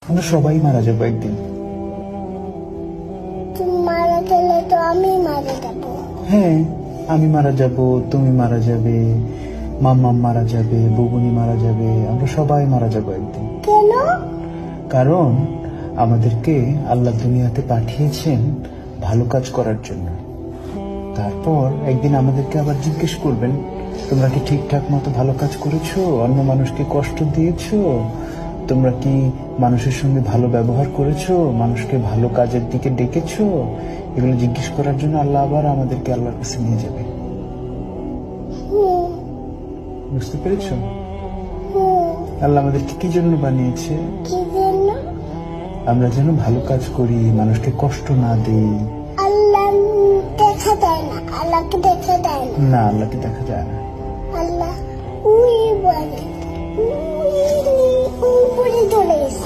আমরা সবাই মারা যাবো একদিন। তুমি মারা গেলে তো আমি মারা যাবো। হ্যাঁ, আমি মারা যাব, তুমি মারা যাবে, মাম্মা মারা যাবে, বুবুনি মারা যাবে, আমরা সবাই মারা যাবো একদিন। কেন? কারণ আমাদেরকে আল্লাহ দুনিয়াতে পাঠিয়েছেন ভালো কাজ করার জন্য। তারপর একদিন আমাদেরকে আবার জিজ্ঞেস করবেন, তোমরা কি ঠিকঠাক মতো ভালো কাজ করেছো? অন্য মানুষকে কষ্ট দিয়েছো? তোমরা কি মানুষের সঙ্গে ভালো ব্যবহার করেছো? মানুষকে ভালো কাজের দিকে ডেকেছো? এগুলো জিজ্ঞেস করার জন্য আল্লাহ আবার আমাদেরকে আল্লাহর কাছে নিয়ে যাবে। বুঝতে পেরেছো? আল্লাহ আমাদেরকে কি জন্য বানিয়েছে? কি জন্য? আমরা যেন ভালো কাজ করি, মানুষকে কষ্ট না দিই। আল্লাহ দেখা দেয় না, আল্লাহকে দেখা দেয় না। না, আল্লাহকে দেখা যায় না। আল্লাহ উই বলে, উই উপরে চলে গেছে।